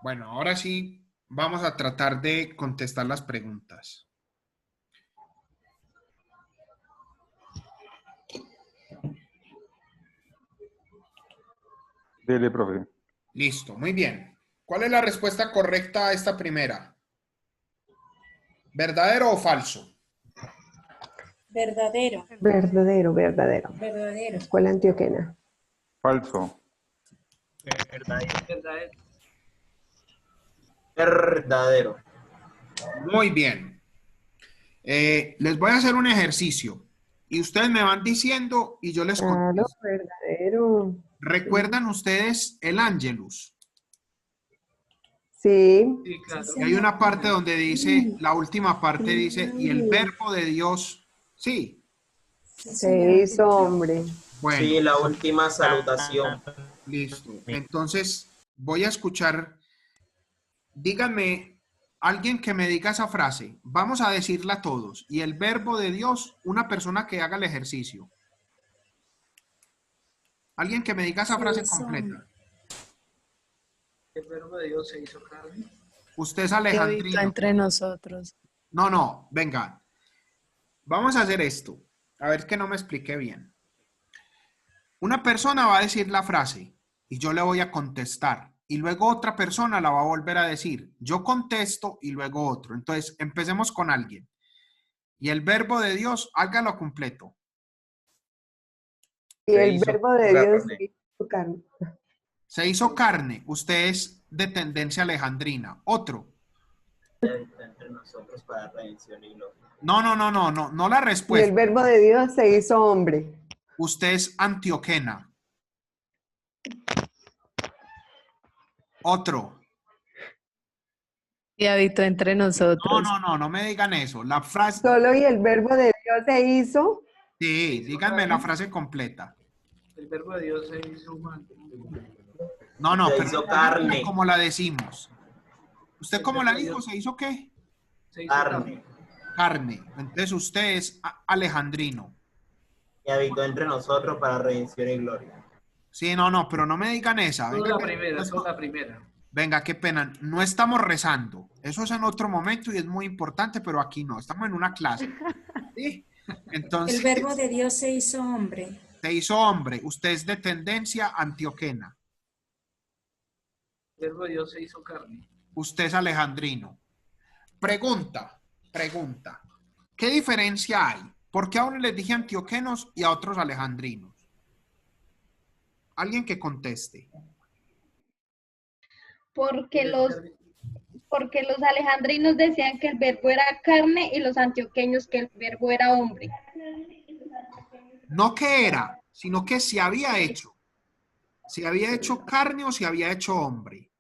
Bueno, ahora sí vamos a tratar de contestar las preguntas. Dele, profe. Listo, muy bien. ¿Cuál es la respuesta correcta a esta primera? ¿Verdadero o falso? Verdadero. Verdadero, verdadero. Verdadero. Escuela Antioquena. Falso. Verdadero. Verdadero. Muy bien. Les voy a hacer un ejercicio y ustedes me van diciendo y yo les Claro, contesto. verdadero. ¿Recuerdan ustedes el Ángelus? Sí. Sí, claro. Y hay una parte donde dice, la última parte dice, y el verbo de Dios, sí. Se hizo hombre. Bueno, Sí, la última salutación. listo. Entonces, voy a escuchar, díganme, alguien que me diga esa frase, vamos a decirla todos, y el verbo de Dios, una persona que haga el ejercicio. Alguien que me diga esa frase completa. El verbo de Dios se hizo carne. Usted es Y habitó Alejandrino. entre nosotros. No, venga. Vamos a hacer esto. A ver que no me expliqué bien. Una persona va a decir la frase y yo le voy a contestar. Y luego otra persona la va a volver a decir. Yo contesto y luego otro. Entonces, empecemos con alguien. Y el verbo de Dios, hágalo completo. Y el verbo de Dios se hizo carne. Se hizo carne. Usted es de tendencia alejandrina. Otro. Entre nosotros para redención y gloria. No la Y el respuesta. verbo de Dios se hizo hombre. Usted es antioquena. Otro. Y habitó entre nosotros. No me digan eso. La frase. Solo y el verbo de Dios se hizo. Sí, díganme la frase completa. El verbo de Dios se hizo humano. No, Se pero hizo díganme carne. ¿cómo la decimos? ¿Usted El cómo la verbo de dijo? Dios. ¿Se hizo qué? Se hizo Carne. Carne. Entonces usted es alejandrino. Y habitó entre nosotros para redención y gloria. Sí, pero no me digan esa. Solo Venga, la primera, solo la primera. venga, qué pena. No estamos rezando. Eso es en otro momento y es muy importante, pero aquí no. Estamos en una clase. ¿Sí? Entonces, El verbo de Dios se hizo hombre. se hizo hombre. Usted es de tendencia antioquena. El verbo de Dios se hizo carne. Usted es alejandrino. Pregunta. ¿Qué diferencia hay? ¿Por qué a uno les dije antioquenos y a otros alejandrinos? Alguien que conteste. Porque los alejandrinos decían que el verbo era carne y los antioqueños que el verbo era hombre. No que era, sino que se había hecho. Se había hecho carne o se había hecho hombre.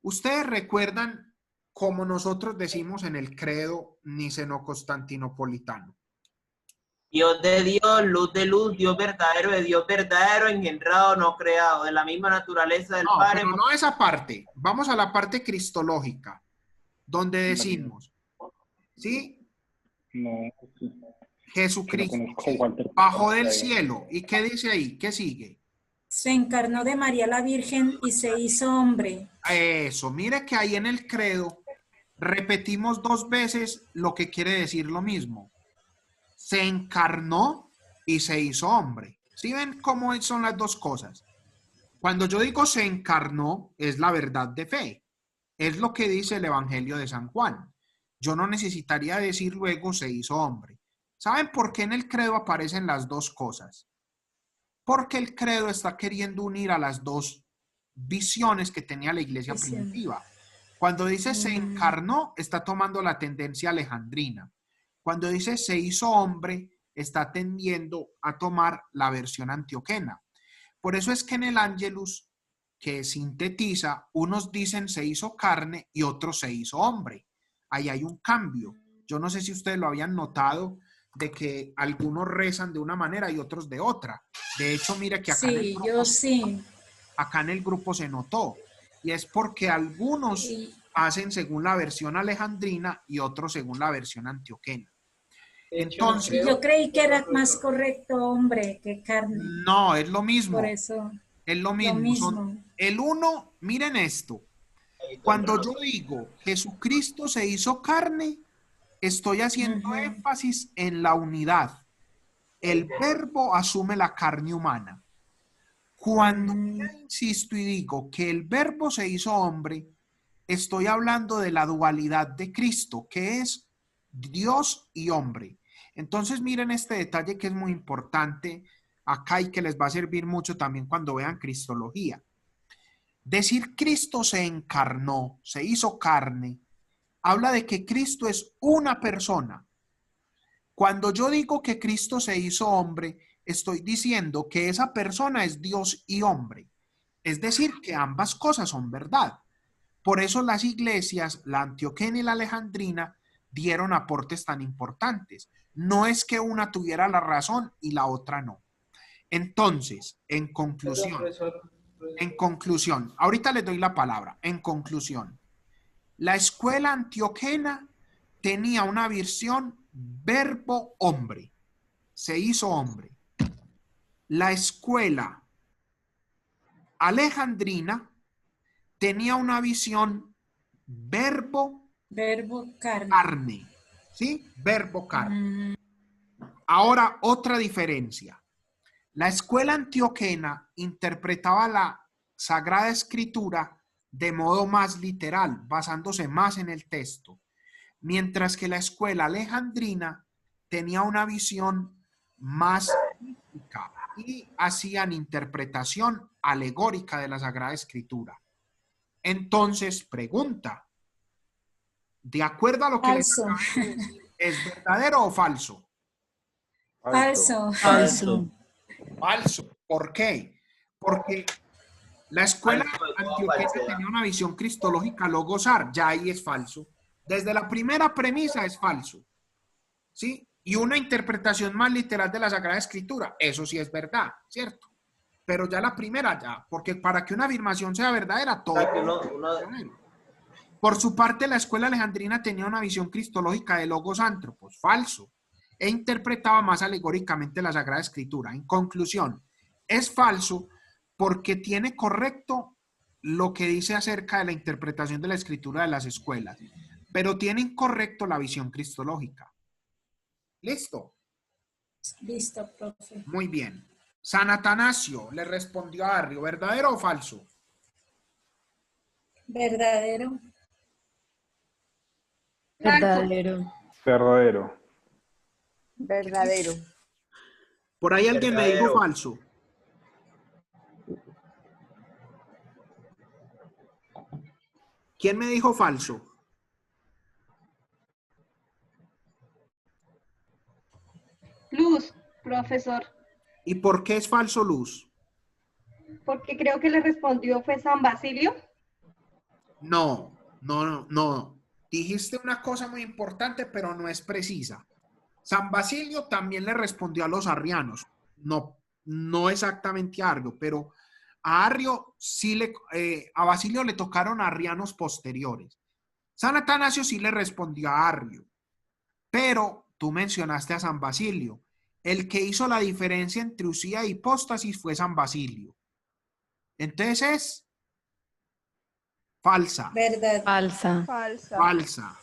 Ustedes recuerdan como nosotros decimos en el credo niceno-constantinopolitano. Dios de Dios, luz de luz, Dios verdadero, engendrado, no creado, de la misma naturaleza del No, Padre. pero no esa parte. Vamos a la parte cristológica, donde decimos, ¿sí? No, Jesucristo conozco a Walter. bajó del cielo. ¿Y qué dice ahí? ¿Qué sigue? Se encarnó de María la Virgen y se hizo hombre. Eso, mire que ahí en el credo repetimos 2 veces lo que quiere decir lo mismo. Se encarnó y se hizo hombre. ¿Sí ven cómo son las dos cosas? Cuando yo digo se encarnó, es la verdad de fe. Es lo que dice el Evangelio de San Juan. Yo no necesitaría decir luego se hizo hombre. ¿Saben por qué en el credo aparecen las dos cosas? Porque el credo está queriendo unir a las dos visiones que tenía la iglesia primitiva. Cuando dice se encarnó, está tomando la tendencia alejandrina. Cuando dice se hizo hombre, está tendiendo a tomar la versión antioquena. Por eso es que en el Ángelus, que sintetiza, unos dicen se hizo carne y otros se hizo hombre. Ahí hay un cambio. Yo no sé si ustedes lo habían notado, de que algunos rezan de una manera y otros de otra. De hecho, mire que acá, Sí, yo sí. acá en el grupo se notó. Y es porque algunos hacen según la versión alejandrina y otros según la versión antioquena. Entonces, Yo creí que era más correcto hombre que carne. no, es lo mismo. Por eso. Es lo mismo. mismo. El uno, miren esto. Cuando yo digo Jesucristo se hizo carne, estoy haciendo énfasis en la unidad. El verbo asume la carne humana. Cuando yo insisto y digo que el verbo se hizo hombre, estoy hablando de la dualidad de Cristo, que es Dios y hombre. Entonces miren este detalle que es muy importante acá y que les va a servir mucho también cuando vean Cristología. Decir Cristo se encarnó, se hizo carne, habla de que Cristo es una persona. Cuando yo digo que Cristo se hizo hombre, estoy diciendo que esa persona es Dios y hombre. Es decir, que ambas cosas son verdad. Por eso las iglesias, la antioquena y la alejandrina, dieron aportes tan importantes. No es que una tuviera la razón y la otra no. Entonces, en conclusión, ahorita les doy la palabra. En conclusión, la escuela antioquena tenía una visión verbo hombre, se hizo hombre. La escuela alejandrina tenía una visión verbo carne, ¿sí? Verbo carne. Ahora, otra diferencia. La escuela antioquena interpretaba la Sagrada Escritura de modo más literal, basándose más en el texto, mientras que la escuela alejandrina tenía una visión más mística y hacían interpretación alegórica de la Sagrada Escritura. Entonces, pregunta, de acuerdo a lo que Falso. les acabo de decir, ¿es verdadero o falso? Falso. Falso. Falso. ¿Por qué? Porque la escuela antioquena tenía una visión cristológica logosar, ya ahí es falso. Desde la primera premisa es falso, ¿sí? Y una interpretación más literal de la Sagrada Escritura, eso sí es verdad, ¿cierto? Pero ya la primera ya, porque para que una afirmación sea verdadera, todo. Por su parte, la escuela alejandrina tenía una visión cristológica de logos antropos, falso, e interpretaba más alegóricamente la Sagrada Escritura. En conclusión, es falso porque tiene correcto lo que dice acerca de la interpretación de la Escritura de las escuelas, pero tiene incorrecto la visión cristológica. ¿Listo? Listo, profe. Muy bien. San Atanasio le respondió a Arrio, ¿verdadero o falso? Verdadero. Verdadero. Verdadero. Verdadero. Por ahí alguien me dijo Verdadero. falso. ¿Quién me dijo falso? Luz, profesor, ¿Y por qué es falso, Luz? porque creo que le respondió fue San Basilio. No. Dijiste una cosa muy importante, pero no es precisa. San Basilio también le respondió a los arrianos. No exactamente a Arrio, pero a Arrio sí a Basilio le tocaron arrianos posteriores. San Atanasio sí le respondió a Arrio, pero tú mencionaste a San Basilio. El que hizo la diferencia entre usía e hipóstasis fue San Basilio. Entonces es falsa. Verdad. Falsa. Falsa.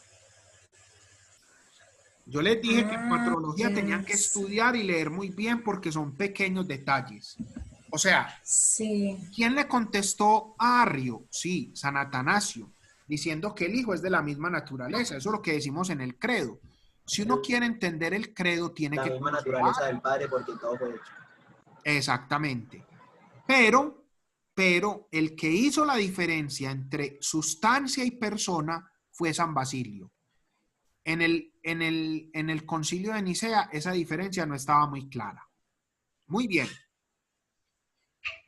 Yo les dije que en patrología tenían que estudiar y leer muy bien porque son pequeños detalles. O sea, Sí. ¿quién le contestó a Arrio? Sí, San Atanasio, diciendo que el hijo es de la misma naturaleza. Eso es lo que decimos en el credo. Si uno quiere entender el credo, tiene La que misma conocer a naturaleza Arrio. del Padre porque todo fue hecho. Exactamente. Pero el que hizo la diferencia entre sustancia y persona fue San Basilio. En el concilio de Nicea esa diferencia no estaba muy clara. Muy bien.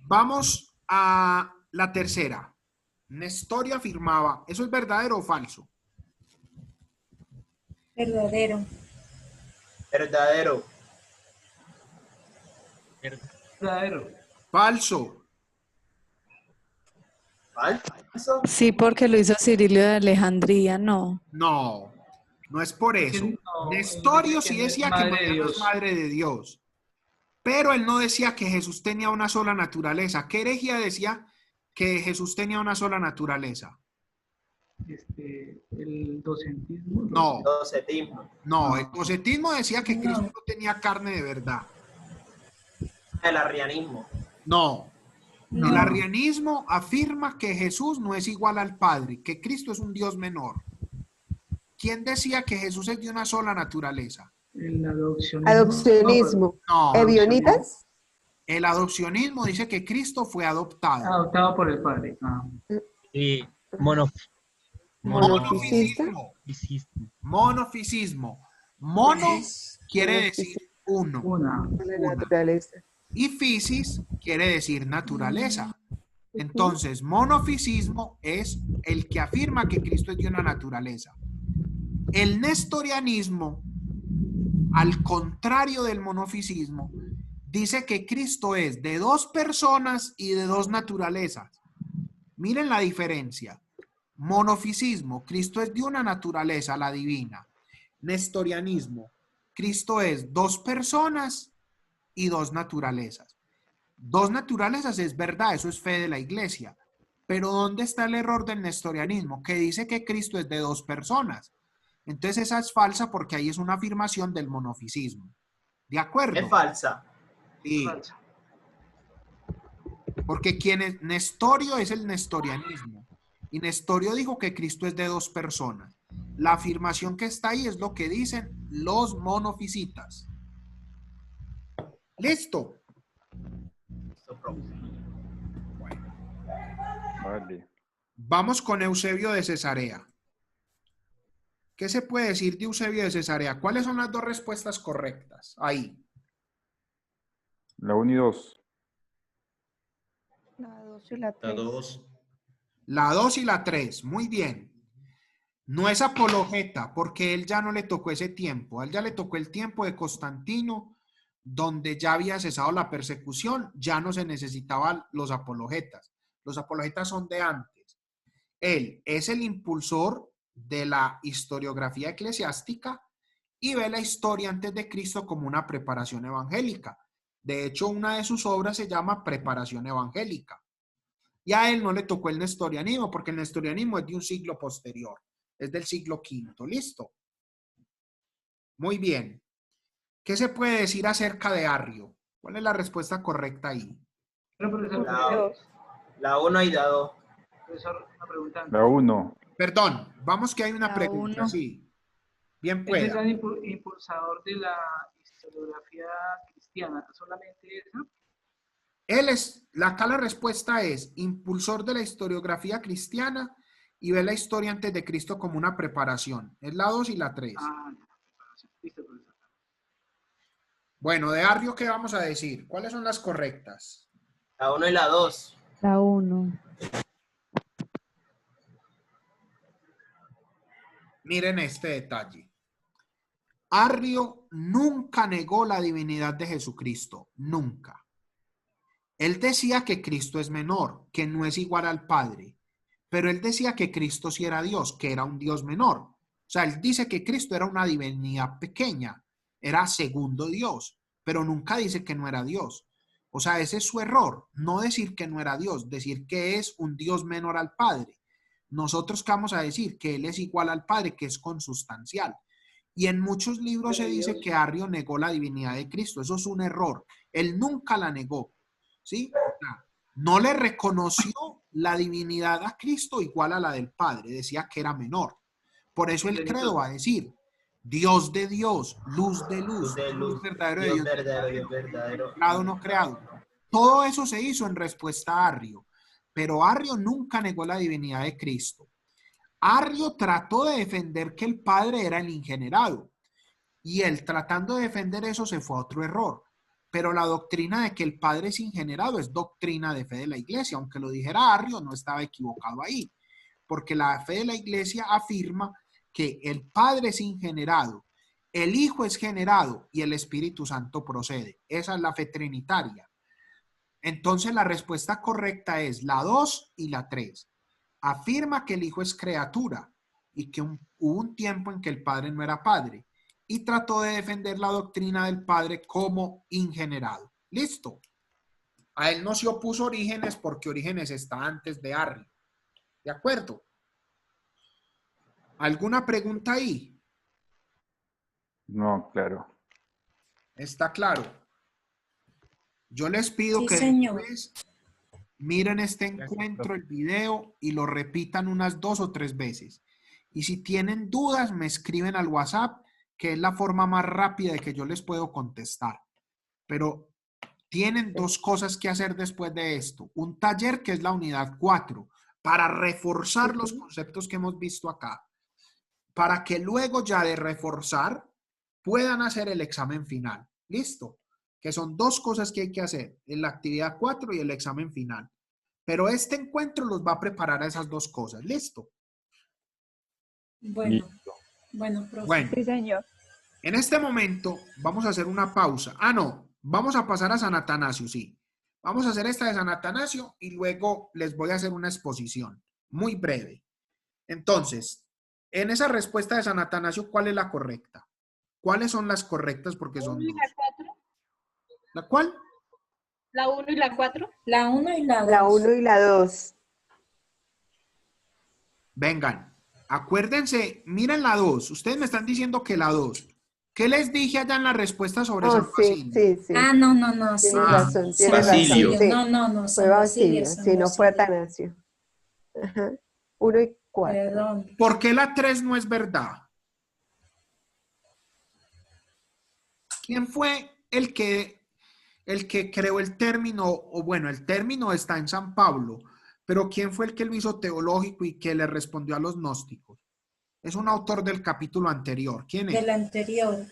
Vamos a la tercera. Nestorio afirmaba, ¿eso es verdadero o falso? Verdadero. Verdadero. Verdadero. Falso. Falso. Sí, porque lo hizo Cirilio de Alejandría, no. No es por eso. No, Nestorio él dice sí que decía no que es madre de María no es Dios. madre de Dios, pero él no decía que Jesús tenía una sola naturaleza. ¿Qué herejía decía que Jesús tenía una sola naturaleza? El docentismo. No, Docetismo. no, el docetismo decía que Cristo no tenía carne de verdad. El arrianismo. No, No. el arrianismo afirma que Jesús no es igual al Padre, que Cristo es un Dios menor. ¿Quién decía que Jesús es de una sola naturaleza? El adopcionismo. Adopcionismo. No, ¿Ebionitas? el adopcionismo dice que Cristo fue adoptado. Adoptado por el padre. Ah. Y mono, Monofisista. Monofisismo. Mono quiere decir uno. Una. La naturaleza. Y fisis quiere decir naturaleza. Entonces, monofisismo es el que afirma que Cristo es de una naturaleza. El nestorianismo, al contrario del monofisismo, dice que Cristo es de dos personas y de dos naturalezas. Miren la diferencia. Monofisismo, Cristo es de una naturaleza, la divina. Nestorianismo, Cristo es dos personas y dos naturalezas. Dos naturalezas es verdad, eso es fe de la iglesia. Pero ¿dónde está el error del nestorianismo? Que dice que Cristo es de dos personas. Entonces esa es falsa porque ahí es una afirmación del monofisismo. ¿De acuerdo? Es falsa. Sí. Falsa. Porque quien es Nestorio es el nestorianismo. Y Nestorio dijo que Cristo es de dos personas. La afirmación que está ahí es lo que dicen los monofisitas. ¿Listo? Vale. Vamos con Eusebio de Cesarea. ¿Qué se puede decir de Eusebio de Cesarea? ¿Cuáles son las dos respuestas correctas? Ahí. La 1 y 2. La 2 y la La 3. 2. La 2 y la 3. Muy bien. No es apologeta, porque él ya no le tocó ese tiempo. A él ya le tocó el tiempo de Constantino, donde ya había cesado la persecución, ya no se necesitaban los apologetas. Los apologetas son de antes. Él es el impulsor de la historiografía eclesiástica y ve la historia antes de Cristo como una preparación evangélica. De hecho, una de sus obras se llama Preparación Evangélica. Y a él no le tocó el nestorianismo, porque el nestorianismo es de un siglo posterior, es del siglo V. ¿Listo? Muy bien. ¿Qué se puede decir acerca de Arrio? ¿Cuál es la respuesta correcta ahí? Pero profesor, La 1 y la 2. profesor, una pregunta. La 1. Perdón, vamos que hay una La pregunta, uno. sí. Bien Es el pueda. gran impulsador de la historiografía cristiana, solamente esa. Él es, acá la respuesta es impulsor de la historiografía cristiana y ve la historia antes de Cristo como una preparación. Es la 2 y la 3. Ah, listo, profesor. Bueno, de Arrio, ¿qué vamos a decir? ¿Cuáles son las correctas? La 1 y la 2. La 1. Miren este detalle. Arrio nunca negó la divinidad de Jesucristo, nunca. Él decía que Cristo es menor, que no es igual al Padre, pero él decía que Cristo sí era Dios, que era un Dios menor. O sea, él dice que Cristo era una divinidad pequeña, era segundo Dios, pero nunca dice que no era Dios. O sea, ese es su error, no decir que no era Dios, decir que es un Dios menor al Padre. Nosotros ¿qué vamos a decir? Que él es igual al Padre, que es consustancial. Y en muchos libros se dice que Arrio negó la divinidad de Cristo. Eso es un error. Él nunca la negó. ¿Sí? O sea, no le reconoció la divinidad a Cristo igual a la del Padre. Decía que era menor. Por eso el credo va a decir Dios de Dios, luz de luz, luz verdadero de Dios Dios, verdadero, Dios verdadero. creado no creado. Todo eso se hizo en respuesta a Arrio. Pero Arrio nunca negó la divinidad de Cristo. Arrio trató de defender que el Padre era el ingenerado. Y él, tratando de defender eso, se fue a otro error. Pero la doctrina de que el Padre es ingenerado es doctrina de fe de la Iglesia. Aunque lo dijera Arrio, no estaba equivocado ahí. Porque la fe de la Iglesia afirma que el Padre es ingenerado, el Hijo es generado y el Espíritu Santo procede. Esa es la fe trinitaria. Entonces la respuesta correcta es la 2 y la 3. Afirma que el Hijo es criatura y que hubo un tiempo en que el Padre no era Padre y trató de defender la doctrina del Padre como ingenerado. ¿Listo? A él no se opuso Orígenes porque Orígenes está antes de Arrio. ¿De acuerdo? ¿Alguna pregunta ahí? No, claro. ¿Está claro? Yo les pido Sí, que señor. después miren este encuentro, el video, y lo repitan unas 2 o 3 veces. Y si tienen dudas, me escriben al WhatsApp, que es la forma más rápida de que yo les puedo contestar. Pero tienen 2 cosas que hacer después de esto. Un taller, que es la unidad 4, para reforzar los conceptos que hemos visto acá, para que luego ya de reforzar puedan hacer el examen final. ¿Listo? Que son 2 cosas que hay que hacer, en la actividad 4 y el examen final. Pero este encuentro los va a preparar a esas 2 cosas. ¿Listo? Bueno, Listo. bueno, profe. Bueno, Sí, señor. en este momento vamos a hacer una pausa. Ah, no, vamos a pasar a San Atanasio, sí. Vamos a hacer esta de San Atanasio y luego les voy a hacer una exposición muy breve. Entonces, en esa respuesta de San Atanasio, ¿cuál es la correcta? ¿Cuáles son las correctas? Porque son 1 y 2. la 4. ¿La cuál? La 1 y la 4. La 1 y la 2. La 1 y la 2. Vengan, acuérdense, miren la 2. Ustedes me están diciendo que la 2. ¿Qué les dije allá en la respuesta sobre San Oh, sí, Basilio? sí, sí. Ah, no, no, no. Sí, Tienes Ah, razón, San tienes Basilio. razón. Sí. No, no, no. Fue San Basilio, San sí, no fue Basilio. Atanasio. Ajá. 1 y 4. Perdón. ¿Por qué la 3 no es verdad? ¿Quién fue el que creó el término? O bueno, el término está en San Pablo, pero ¿quién fue el que lo hizo teológico y que le respondió a los gnósticos? Es un autor del capítulo anterior. ¿Quién es? Del anterior.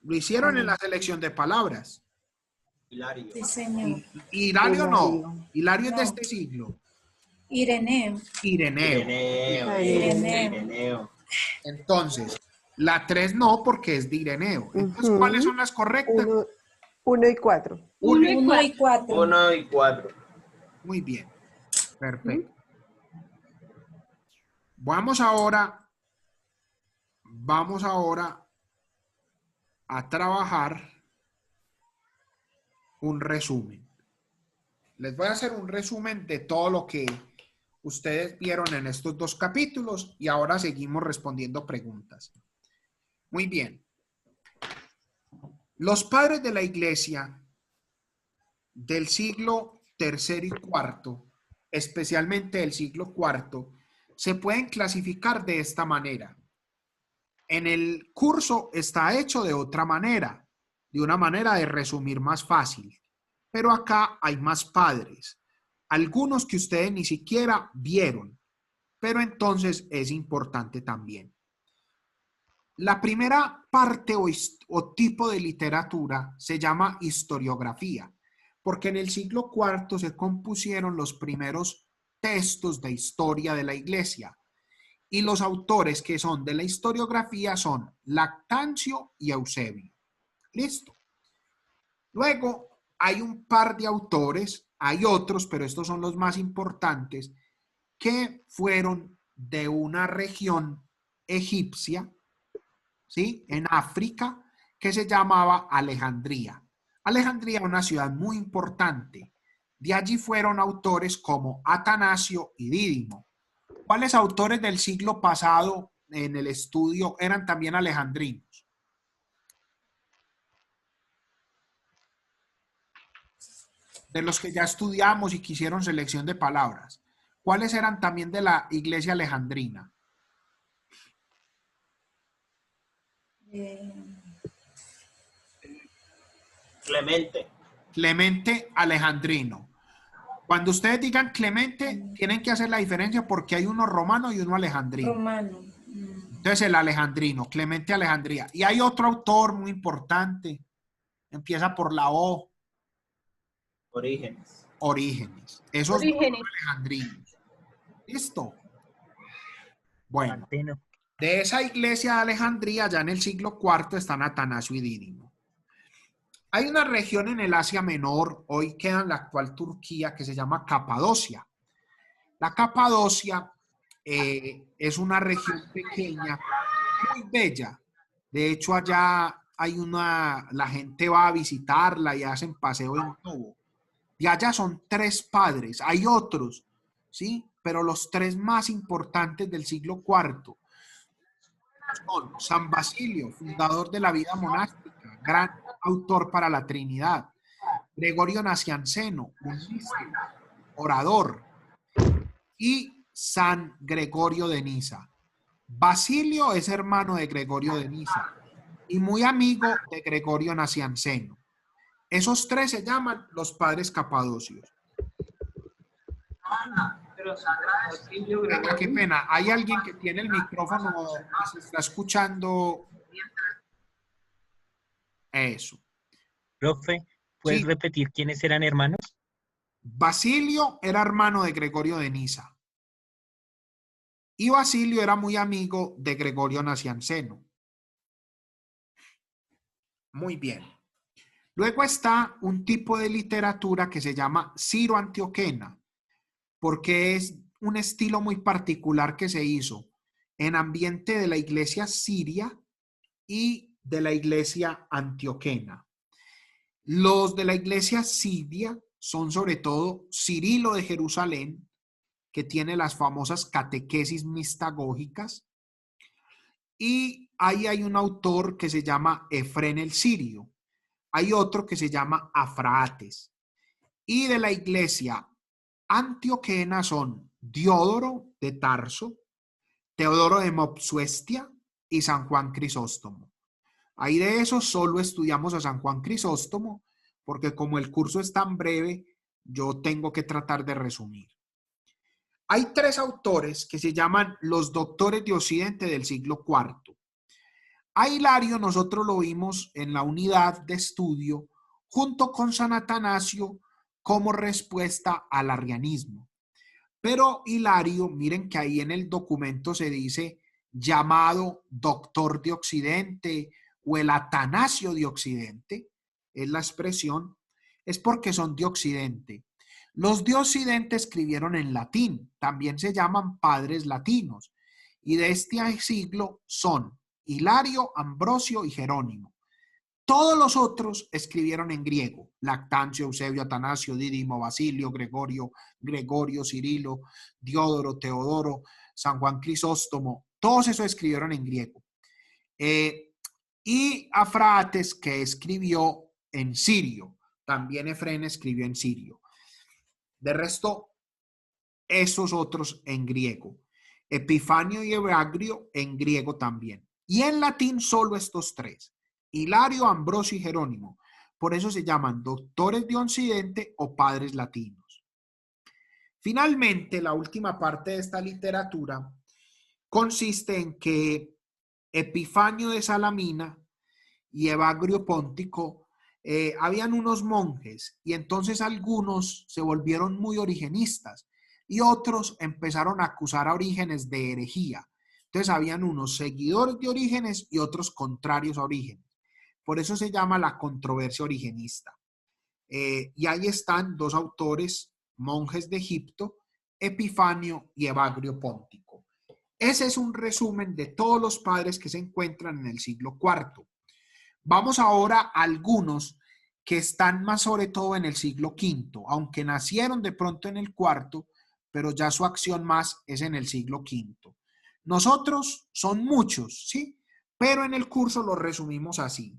Lo hicieron en la selección de palabras. Hilario. Sí, señor. Hilario no. Hilario es de No. este siglo. Ireneo. Ireneo. Ireneo. Ireneo. Ireneo. Entonces, la 3 no, porque es de Ireneo. Entonces, ¿cuáles son las correctas? 1 y 4. 1 y 4. 1 y 4. Muy bien. Perfecto. Vamos ahora a trabajar un resumen. Les voy a hacer un resumen de todo lo que ustedes vieron en estos 2 capítulos y ahora seguimos respondiendo preguntas. Muy bien. Los padres de la iglesia del siglo III y IV, especialmente del siglo IV, se pueden clasificar de esta manera. En el curso está hecho de otra manera, de una manera de resumir más fácil, pero acá hay más padres, algunos que ustedes ni siquiera vieron, pero entonces es importante también. La primera parte o tipo de literatura se llama historiografía, porque en el siglo IV se compusieron los primeros textos de historia de la iglesia. Y los autores que son de la historiografía son Lactancio y Eusebio. Listo. Luego hay un par de autores, hay otros, pero estos son los más importantes, que fueron de una región egipcia, ¿sí? En África, que se llamaba Alejandría. Alejandría era una ciudad muy importante. De allí fueron autores como Atanasio y Dídimo. ¿Cuáles autores del siglo pasado en el estudio eran también alejandrinos? De los que ya estudiamos y que hicieron selección de palabras. ¿Cuáles eran también de la iglesia alejandrina? Clemente. Clemente alejandrino. Cuando ustedes digan Clemente, tienen que hacer la diferencia porque hay uno romano y uno alejandrino. Romano. Entonces el alejandrino, Clemente Alejandría. Y hay otro autor muy importante, empieza por la O. Orígenes. Orígenes. Esos Orígenes. son alejandrinos. ¿Listo? Bueno, Martino. de esa iglesia de Alejandría, ya en el siglo IV, están Atanasio y Dídimo. Hay una región en el Asia Menor, hoy queda en la actual Turquía, que se llama Capadocia. La Capadocia es una región pequeña, muy bella. De hecho, allá hay la gente va a visitarla y hacen paseo en globo. De allá son 3 padres. Hay otros, ¿sí? Pero los tres más importantes del siglo IV son San Basilio, fundador de la vida monástica, gran autor para la Trinidad; Gregorio Nacianceno, un místico, orador; y San Gregorio de Niza. Basilio es hermano de Gregorio de Niza y muy amigo de Gregorio Nacianceno. Esos tres se llaman los padres capadocios. Pero Basilio, Qué Gregorio, pena, hay alguien que tiene el micrófono y se está escuchando eso. Profe, ¿puedes Sí. repetir quiénes eran hermanos? Basilio era hermano de Gregorio de Niza y Basilio era muy amigo de Gregorio Nacianceno. Muy bien. Luego está un tipo de literatura que se llama ciro-antioquena, porque es un estilo muy particular que se hizo en ambiente de la iglesia siria y de la iglesia antioquena. Los de la iglesia siria son sobre todo Cirilo de Jerusalén, que tiene las famosas catequesis mistagógicas, y ahí hay un autor que se llama Efrén el Sirio. Hay otro que se llama Afraates. Y de la iglesia antioquena son Diodoro de Tarso, Teodoro de Mopsuestia y San Juan Crisóstomo. Ahí de esos solo estudiamos a San Juan Crisóstomo, porque como el curso es tan breve, yo tengo que tratar de resumir. Hay tres autores que se llaman los doctores de Occidente del siglo IV. A Hilario nosotros lo vimos en la unidad de estudio junto con San Atanasio como respuesta al arrianismo. Pero Hilario, miren que ahí en el documento se dice llamado doctor de Occidente o el Atanasio de Occidente, es la expresión, es porque son de Occidente. Los de Occidente escribieron en latín, también se llaman padres latinos, y de este siglo son Hilario, Ambrosio y Jerónimo. Todos los otros escribieron en griego: Lactancio, Eusebio, Atanasio, Dídimo, Basilio, Gregorio, Cirilo, Diodoro, Teodoro, San Juan Crisóstomo. Todos esos escribieron en griego. Y Afraates, que escribió en sirio. También Efrén escribió en sirio. De resto, esos otros en griego. Epifanio y Evagrio en griego también. Y en latín solo estos tres: Hilario, Ambrosio y Jerónimo. Por eso se llaman doctores de Occidente o padres latinos. Finalmente, la última parte de esta literatura consiste en que Epifanio de Salamina y Evagrio Póntico habían unos monjes, y entonces algunos se volvieron muy origenistas y otros empezaron a acusar a Orígenes de herejía. Entonces habían unos seguidores de Orígenes y otros contrarios a Orígenes. Por eso se llama la controversia origenista. Y ahí están dos autores, monjes de Egipto, Epifanio y Evagrio Póntico. Ese es un resumen de todos los padres que se encuentran en el siglo IV. Vamos ahora a algunos que están más sobre todo en el siglo V, aunque nacieron de pronto en el IV, pero ya su acción más es en el siglo V. Nosotros son muchos, ¿sí? Pero en el curso lo resumimos así.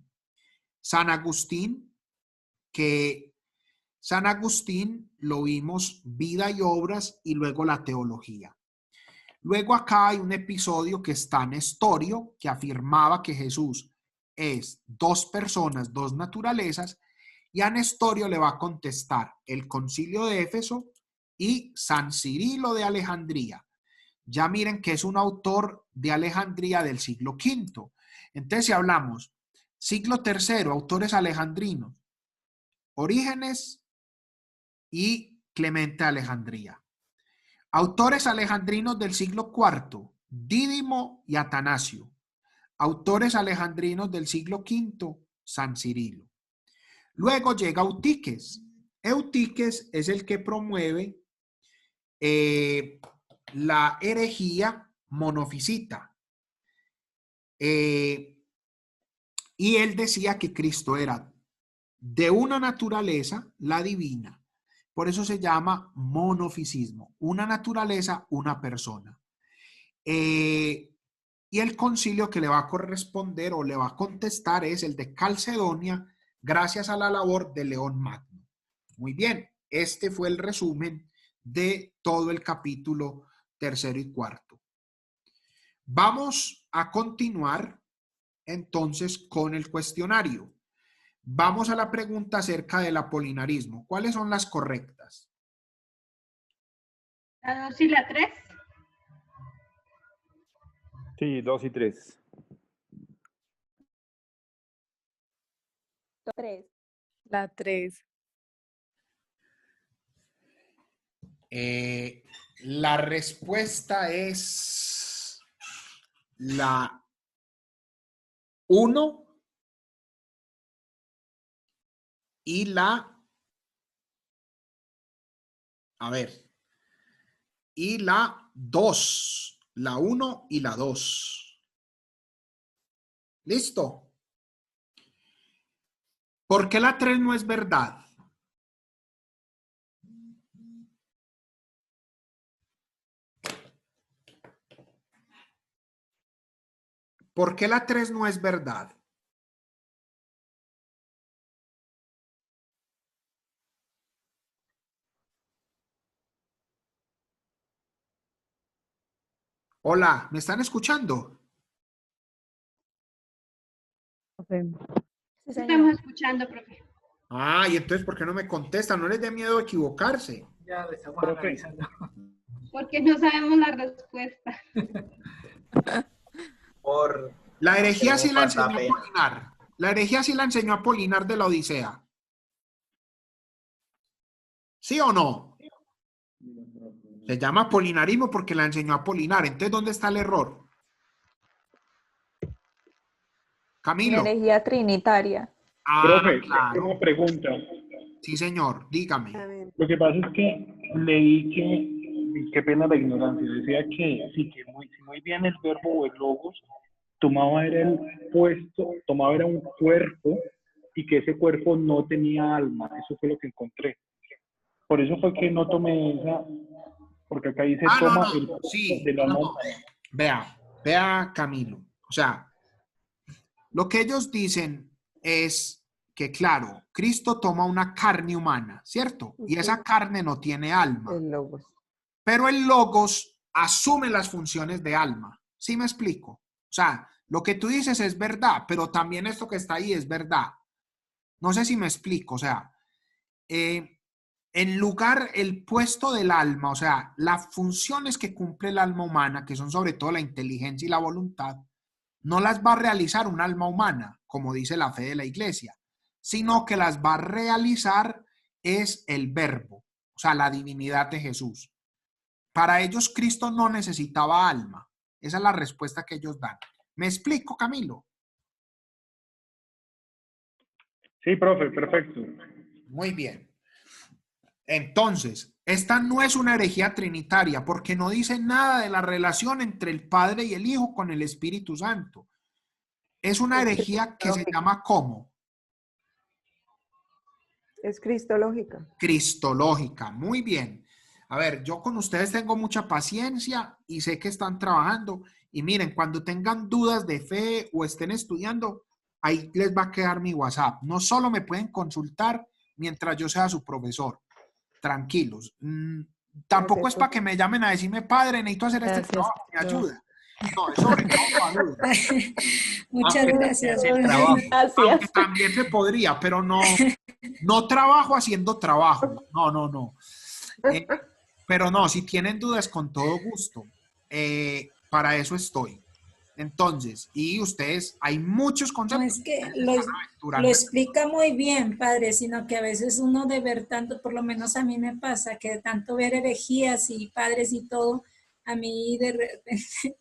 San Agustín, que San Agustín lo vimos vida y obras y luego la teología. Luego acá hay un episodio que está en Nestorio, que afirmaba que Jesús es dos personas, dos naturalezas, y a Nestorio le va a contestar el Concilio de Éfeso y San Cirilo de Alejandría. Ya miren que es un autor de Alejandría del siglo V. Entonces, si hablamos siglo III, autores alejandrinos, Orígenes y Clemente de Alejandría. Autores alejandrinos del siglo IV, Dídimo y Atanasio. Autores alejandrinos del siglo V, San Cirilo. Luego llega Eutiques. Eutiques es el que promueve la herejía monofisita. Y él decía que Cristo era de una naturaleza, la divina, Por eso se llama monofisismo. Una naturaleza, una persona. Y el concilio que le va a corresponder o le va a contestar es el de Calcedonia, gracias a la labor de León Magno. Muy bien, este fue el resumen de todo el capítulo 3 y 4. Vamos a continuar entonces con el cuestionario. Vamos a la pregunta acerca del apolinarismo. ¿Cuáles son las correctas? La 2 y la 3. Sí, 2 y 3. 3. La 3. La respuesta es la 1 y y la 2. La 1 y la 2. ¿Listo? ¿Por qué la 3 no es verdad? ¿Por qué la 3 no es verdad? Hola, ¿me están escuchando? Sí, Estamos señor. escuchando, profe. Ah, y entonces, ¿por qué no me contestan? No les dé miedo equivocarse. Ya lo estamos Profe. analizando. Porque no sabemos la respuesta. Por La herejía Tenemos sí la enseñó falta pena. Apolinar. La herejía sí la enseñó Apolinar de la Odisea. ¿Sí o no? Se llama apolinarismo porque la enseñó Apolinar. Entonces, ¿dónde está el error? La Camilo. herejía trinitaria. Ah, Profe, claro. una pregunta. Sí, señor. Dígame. Amén. Lo que pasa es que leí qué pena la ignorancia, decía que sí, que muy bien el verbo o el logos tomaba era el puesto, tomaba era un cuerpo y que ese cuerpo no tenía alma. Eso fue lo que encontré. Por eso fue que no tomé esa, porque acá dice Ah, no, toma no. el cuerpo Sí. de la No, no. nómada. Vea, Camilo. O sea, lo que ellos dicen es que, claro, Cristo toma una carne humana, ¿cierto? Y esa carne no tiene alma. El logos. Pero el logos asume las funciones de alma. ¿Sí me explico? O sea, lo que tú dices es verdad, pero también esto que está ahí es verdad. No sé si me explico. O sea, en lugar, el puesto del alma, o sea, las funciones que cumple el alma humana, que son sobre todo la inteligencia y la voluntad, no las va a realizar un alma humana, como dice la fe de la iglesia, sino que las va a realizar es el verbo, o sea, la divinidad de Jesús. Para ellos Cristo no necesitaba alma. Esa es la respuesta que ellos dan. ¿Me explico, Camilo? Sí, profe, perfecto. Muy bien. Entonces, esta no es una herejía trinitaria porque no dice nada de la relación entre el Padre y el Hijo con el Espíritu Santo. Es una herejía que se llama ¿cómo? Es cristológica. Cristológica. Muy bien. A ver, yo con ustedes tengo mucha paciencia y sé que están trabajando. Y miren, cuando tengan dudas de fe o estén estudiando, ahí les va a quedar mi WhatsApp. No solo me pueden consultar mientras yo sea su profesor. Tranquilos. Tampoco Gracias, es para profe. que me llamen a decirme, padre, necesito hacer este Gracias, trabajo, me profe. ayuda. No, es sobre todo para ayuda. Muchas Aunque- gracias. El trabajo. Aunque Gracias. también se podría, pero no trabajo haciendo trabajo. No. Pero no, si tienen dudas, con todo gusto. Para eso estoy. Entonces, y ustedes, hay muchos No conceptos es que se están aventurando. lo explica muy bien, padre, sino que a veces uno de ver tanto, por lo menos a mí me pasa, que de tanto ver herejías y padres y todo, a mí de repente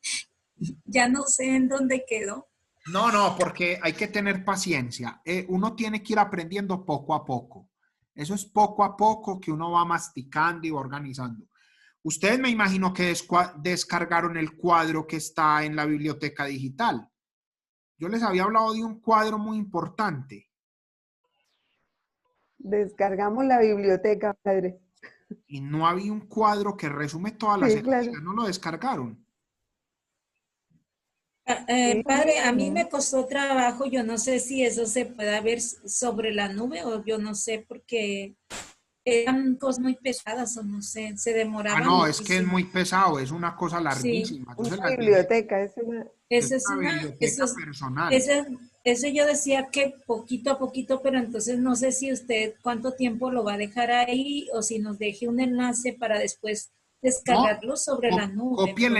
ya no sé en dónde quedó. No, porque hay que tener paciencia. Uno tiene que ir aprendiendo poco a poco. Eso es poco a poco que uno va masticando y va organizando. Ustedes me imagino que descargaron el cuadro que está en la biblioteca digital. Yo les había hablado de un cuadro muy importante. Descargamos la biblioteca, padre. y no había un cuadro que resume todas las Sí, claro. herejías, ¿no lo descargaron? Padre, a mí me costó trabajo, yo no sé si eso se puede ver sobre la nube o yo no sé porque eran cosas muy pesadas o no sé, se Ah, demoraba no, es que es muchísimo. muy pesado, es una cosa Sí, larguísima. Yo se Una las dije, biblioteca, es una... es eso es una una, biblioteca personal. eso yo decía que poquito a poquito, pero entonces no sé si usted cuánto tiempo lo va a dejar ahí o si nos deje un enlace para después No, descargarlo sobre la nube. copie el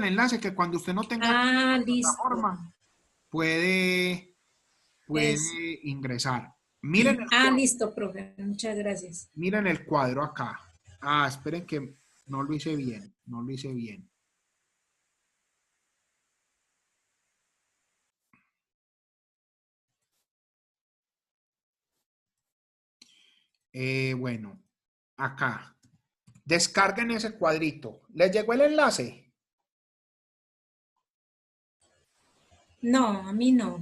enlace que cuando usted no tenga Ah, la listo. plataforma puede Es, ingresar. Miren el cuadro, listo, profe. Muchas gracias. miren el cuadro acá. Ah, esperen que no lo hice bien, no lo hice bien. Bueno, acá. Descarguen ese cuadrito. ¿Les llegó el enlace? No, a mí no.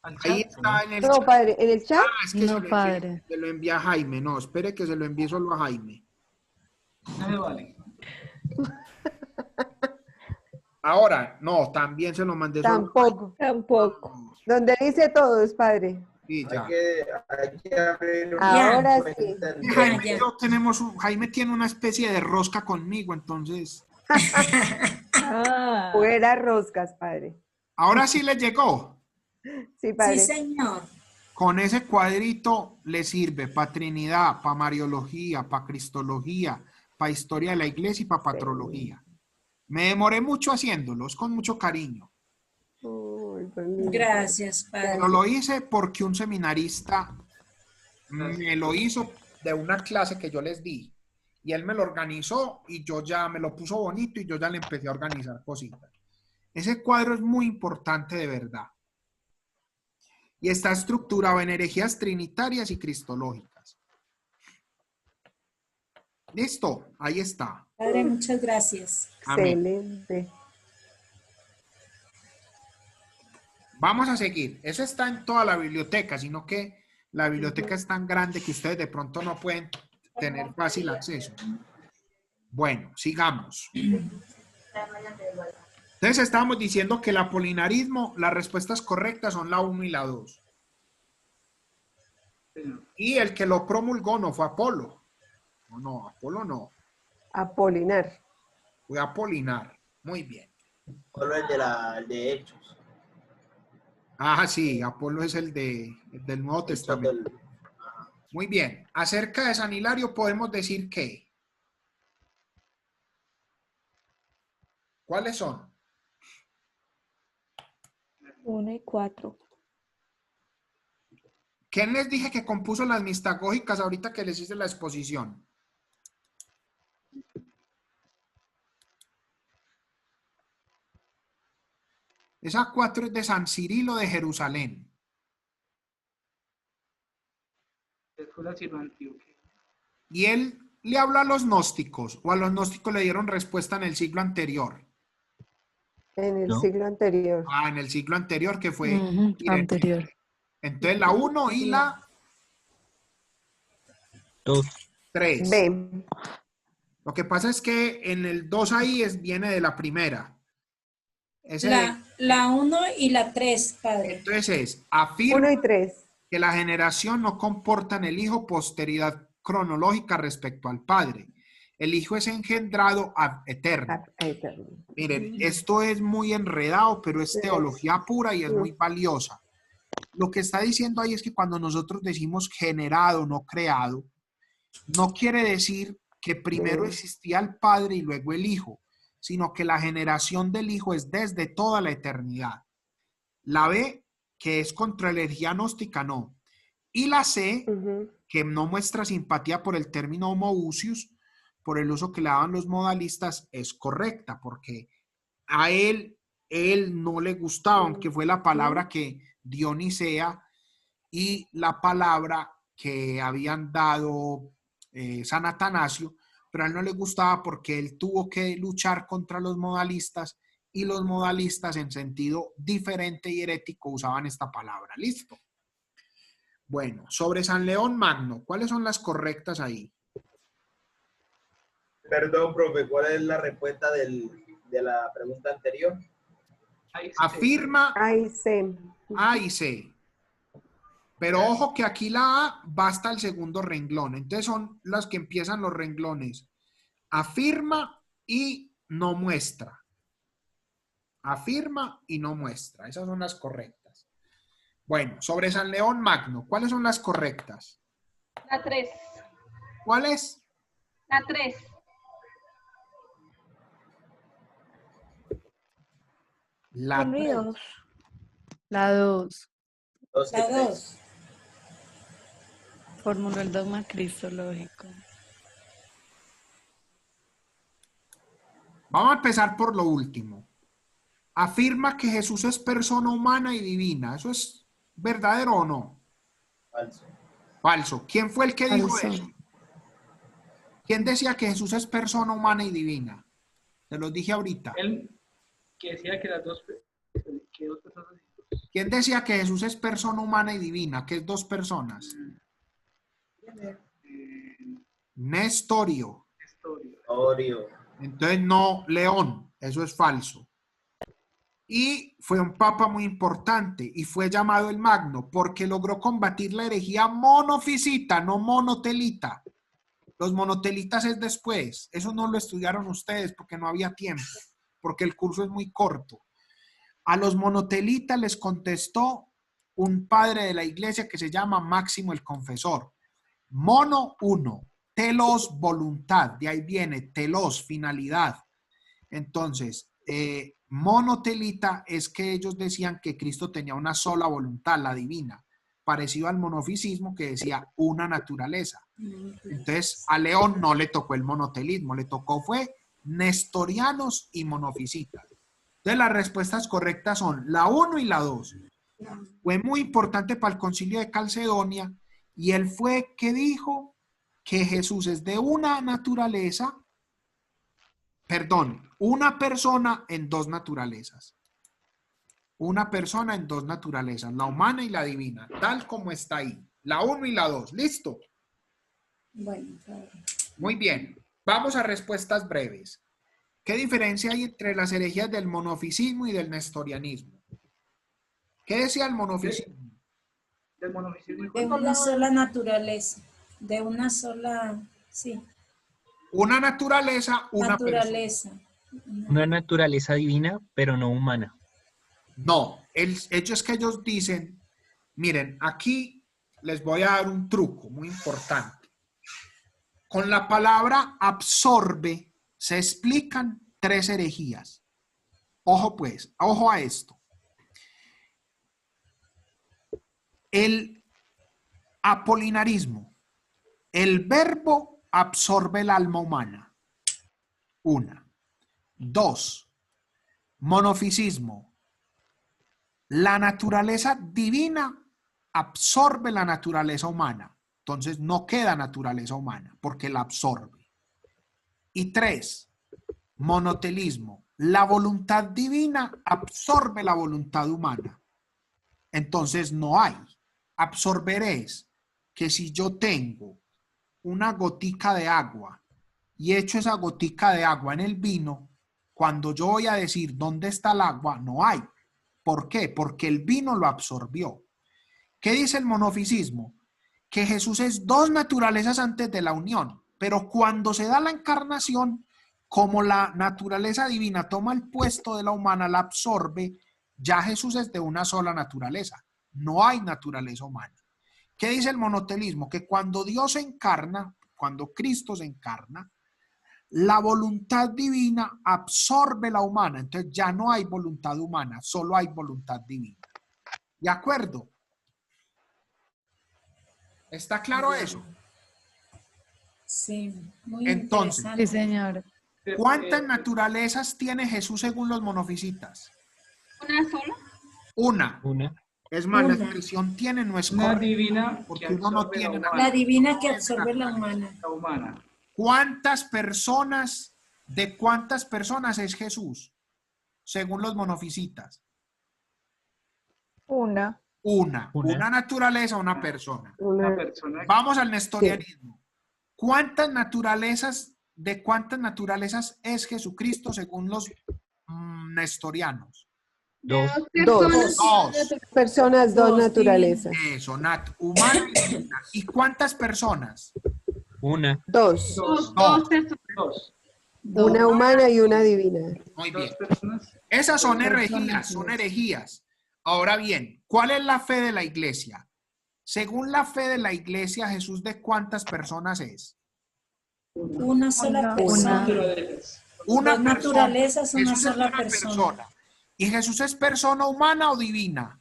Al Ahí chat. está en el No, chat. padre, ¿en el chat? Ah, es que No, padre. se lo envía a Jaime. No, espere que se lo envíe solo a Jaime. No me vale. Ahora, no, también se lo mandé solo a Tampoco. Tampoco. Jaime. Donde dice todos, padre. Sí, ya. Hay que abrir Ahora sí. cuenta en Jaime, ya. y yo Jaime tiene una especie de rosca conmigo, entonces. Ah, Fuera roscas, padre. Ahora sí le llegó. Sí, Sí, padre. señor. Con ese cuadrito le sirve para Trinidad, para Mariología, para Cristología, para Historia de la Iglesia y para Patrología. Me demoré mucho haciéndolos, con mucho cariño. Uy, tan lindo. Gracias, padre. Pero lo hice porque un seminarista me lo hizo de una clase que yo les di. Y él me lo organizó y yo ya me lo puso bonito y yo ya le empecé a organizar cositas. Ese cuadro es muy importante de verdad. Y está estructurado en herejías trinitarias y cristológicas. Listo, ahí está. Padre, muchas gracias. Amén. Excelente. Vamos a seguir. Eso está en toda la biblioteca, sino que la biblioteca es tan grande que ustedes de pronto no pueden tener fácil acceso. Bueno, sigamos. Entonces estábamos diciendo que el apolinarismo, las respuestas correctas son la 1 y la 2. Y el que lo promulgó no fue Apolo. No, Apolo no. Apolinar. Fue Apolinar. Muy bien. Solo el de Hechos. Ah, sí, Apolo es el del Nuevo Testamento. Muy bien. Acerca de San Hilario podemos decir que. ¿Cuáles son? 1 y 4. ¿Quién les dije que compuso las mistagógicas ahorita que les hice la exposición? Esa 4 es de San Cirilo de Jerusalén. Fue la Antioquia. Y él le habló a los gnósticos, o a los gnósticos le dieron respuesta en el siglo anterior. En el ¿No? siglo anterior. Ah, en el siglo anterior que fue Anterior. Entonces la 1 y la 2. 3. B. Lo que pasa es que en el 2 ahí viene de la primera. La 1 y la 3, padre. Entonces afirma 1 y 3. que la generación no comporta en el hijo posteridad cronológica respecto al padre. El hijo es engendrado ad eterno. Miren, esto es muy enredado, pero es teología pura y es muy valiosa. Lo que está diciendo ahí es que cuando nosotros decimos generado, no creado, no quiere decir que primero existía el padre y luego el hijo, sino que la generación del hijo es desde toda la eternidad. La B, que es contra la herejía gnóstica, no. Y la C, que no muestra simpatía por el término homoousios, por el uso que le daban los modalistas, es correcta, porque a él no le gustaba, aunque fue la palabra que dio Nicea y la palabra que habían dado San Atanasio, pero a él no le gustaba porque él tuvo que luchar contra los modalistas y los modalistas en sentido diferente y herético usaban esta palabra. ¿Listo? Bueno, sobre San León Magno, ¿cuáles son las correctas ahí? Perdón, profe, ¿cuál es la respuesta de la pregunta anterior? Afirma A y C. A y C. Pero ojo que aquí la A va hasta el segundo renglón. Entonces son las que empiezan los renglones. Afirma y no muestra. Afirma y no muestra. Esas son las correctas. Bueno, sobre San León Magno, ¿cuáles son las correctas? La 3. ¿Cuál es? La 3. La 1 y 3. 2. La 2. La 2. Formuló el dogma cristológico. Vamos a empezar por lo último. Afirma que Jesús es persona humana y divina. ¿Eso es verdadero o no? Falso. Falso. ¿Quién fue el que dijo Falso. eso? ¿Quién decía que Jesús es persona humana y divina? Te lo dije ahorita. Él que decía que las dos, que dos personas. ¿Quién decía que Jesús es persona humana y divina? Que es dos personas. Nestorio. Orio. Entonces no, León. Eso es falso. Y fue un papa muy importante y fue llamado el Magno porque logró combatir la herejía monofisita, no monotelita. Los monotelitas es después. Eso no lo estudiaron ustedes porque no había tiempo, porque el curso es muy corto. A los monotelitas les contestó un padre de la iglesia que se llama Máximo el Confesor. Mono, uno. Telos, voluntad. De ahí viene telos, finalidad. Entonces, monotelita es que ellos decían que Cristo tenía una sola voluntad, la divina, parecido al monofisismo que decía una naturaleza. Entonces, a León no le tocó el monotelismo, le tocó fue nestorianos y monofisitas. Entonces, las respuestas correctas son la 1 y la 2. Fue muy importante para el concilio de Calcedonia y él fue que dijo que Jesús es de una naturaleza, perdón, una persona en dos naturalezas. Una persona en dos naturalezas, la humana y la divina, tal como está ahí. La 1 y la 2. ¿Listo? Bueno, Muy bien. Vamos a respuestas breves. ¿Qué diferencia hay entre las herejías del monofisismo y del nestorianismo? ¿Qué decía el monofisismo? Del monofisismo. de una sola naturaleza, de una sola, sí, Una naturaleza, una naturaleza. Una naturaleza divina, pero no humana. No, el hecho es que ellos dicen, miren, aquí les voy a dar un truco muy importante. Con la palabra absorbe se explican 3 herejías. Ojo pues, ojo a esto. El apolinarismo, el verbo absorbe el alma humana. 1. 2. Monofisismo. La naturaleza divina absorbe la naturaleza humana. Entonces no queda naturaleza humana porque la absorbe. Y 3. Monotelismo. La voluntad divina absorbe la voluntad humana. Entonces no hay. Absorber es que si yo tengo una gotica de agua y echo esa gotica de agua en el vino, cuando yo voy a decir dónde está el agua, no hay. ¿Por qué? Porque el vino lo absorbió. ¿Qué dice el monofisismo? Que Jesús es dos naturalezas antes de la unión, pero cuando se da la encarnación, como la naturaleza divina toma el puesto de la humana, la absorbe, ya Jesús es de una sola naturaleza. No hay naturaleza humana. ¿Qué dice el monotelismo? Que cuando Dios se encarna, cuando Cristo se encarna, la voluntad divina absorbe la humana. Entonces ya no hay voluntad humana, solo hay voluntad divina. ¿De acuerdo? ¿Está claro eso? Sí, muy Entonces, interesante. Sí, señor. ¿cuántas naturalezas tiene Jesús según los monofisitas? ¿Una sola? Una. Una. Es más, la Una. expresión tiene no es Una correcta, divina porque que uno no absorbe tiene la nada. humana. La divina que absorbe la humana. La humana. ¿De cuántas personas es Jesús? Según los monofisitas. Una. Una naturaleza, una persona. Una Una, persona. Vamos al nestorianismo. ¿Cuántas naturalezas ¿de cuántas naturalezas es Jesucristo según los nestorianos? Dos. Personas. Dos. Personas, dos naturalezas. Eso, humana y divina. ¿Y cuántas personas? Una. Dos. Dos personas. Dos. Una humana y una divina. Muy bien. Dos personas. Esas son Dos herejías, personas. son herejías. Ahora bien, ¿cuál es la fe de la iglesia? Según la fe de la iglesia, Jesús, ¿de cuántas personas es? Una sola Una. persona. Naturalezas. Una Dos persona. naturalezas, una Jesús es sola una persona. ¿Y Jesús es persona humana o divina?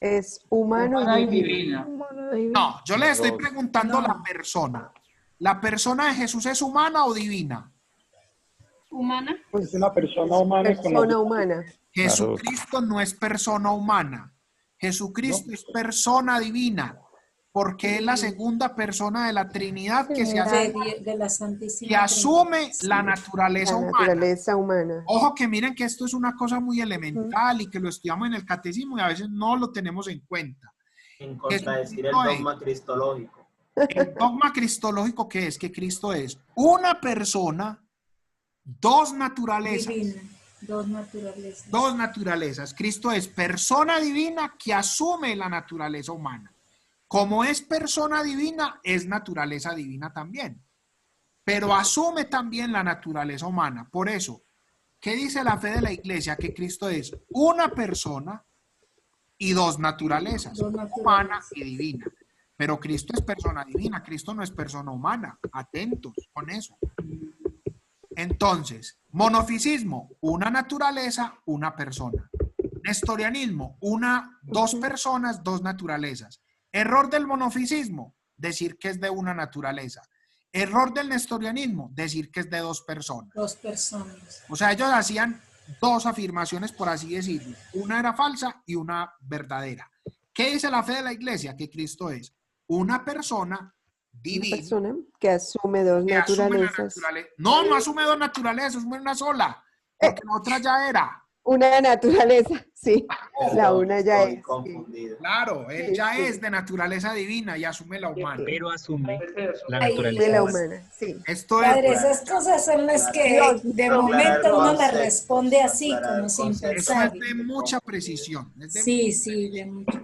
Es humano Humana y y divino. divina. No, yo le estoy Dos. preguntando No. la persona. ¿La persona de Jesús es humana o divina? Humana. Es una persona humana con Persona humana. Jesucristo no es persona humana. Jesucristo es persona divina, porque es la segunda persona de la Trinidad que se hace, De la Santísima que asume Trinidad. la naturaleza La humana. naturaleza humana. Ojo que miren que esto es una cosa muy elemental y que lo estudiamos en el catecismo y a veces no lo tenemos en cuenta. En contradecir el Jesucristo es- dogma cristológico. El dogma cristológico que es que Cristo es una persona, dos naturalezas. Divina. Dos naturalezas. Dos naturalezas. Cristo es persona divina que asume la naturaleza humana. Como es persona divina, es naturaleza divina también. Pero asume también la naturaleza humana. Por eso, ¿qué dice la fe de la iglesia? Que Cristo es una persona y dos naturalezas, Dos naturalezas. humana y divina. Pero Cristo es persona divina, Cristo no es persona humana. Atentos con eso. Entonces, monofisismo, una naturaleza, una persona. Nestorianismo, dos personas, dos naturalezas. Error del monofisismo, decir que es de una naturaleza. Error del nestorianismo, decir que es de dos personas. Dos personas. O sea, ellos hacían dos afirmaciones, por así decirlo. Una era falsa y una verdadera. ¿Qué dice la fe de la iglesia? Que Cristo es una persona Una divina. persona que asume dos Que asume la naturalezas. No, no asume dos naturalezas, asume una sola. Porque la otra ya era. Una naturaleza, sí. La Perdón, una ya estoy es. confundido. Claro, él Sí, ya sí. es de naturaleza divina y asume la humana. Pero asume la Ahí. De naturaleza la humana. humana, sí. Esto es, Padre, esas cosas son las que de momento uno las responde así, como sin eso pensar. es de mucha precisión. Sí, sí, de mucho.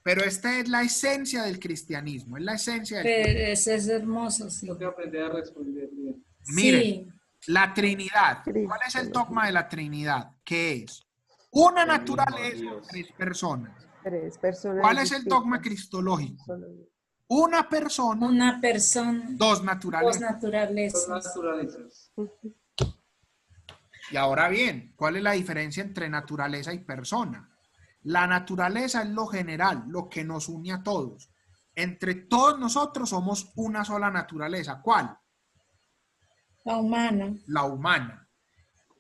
Pero esta es la esencia del cristianismo, es la esencia del Pero eso es hermoso, sí. Tengo que aprender a responder bien. Miren, Sí, la Trinidad. ¿Cuál es el dogma de la Trinidad? ¿Qué es? Una El mismo naturaleza, Dios. tres personas. Tres personas. ¿Cuál es el dogma distintas. cristológico? Solo- Una persona, una persona, dos dos naturalezas. Dos naturalezas. naturalezas. Y ahora bien, ¿cuál es la diferencia entre naturaleza y persona? La naturaleza es lo general, lo que nos une a todos. Entre todos nosotros somos una sola naturaleza. ¿Cuál? La humana. La humana.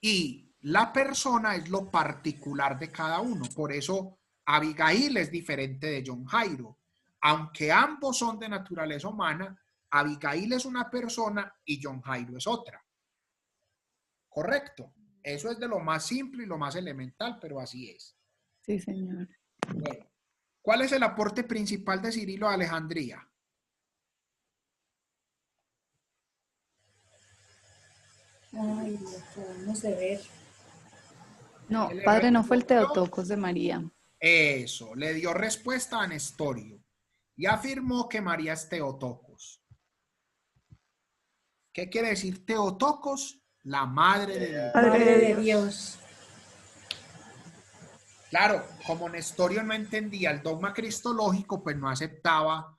Y la persona es lo particular de cada uno. Por eso Abigail es diferente de John Jairo. Aunque ambos son de naturaleza humana, Abigail es una persona y John Jairo es otra. Correcto. Eso es de lo más simple y lo más elemental, pero así es. Sí, señor. Bueno, ¿cuál es el aporte principal de Cirilo de Alejandría? Ay, lo acabamos de ver. No, padre, no fue el Teotocos de María. Eso, le dio respuesta a Nestorio y afirmó que María es Teotocos. ¿Qué quiere decir Teotocos? La madre de Dios. Madre de Dios. Claro, como Nestorio no entendía el dogma cristológico, pues no aceptaba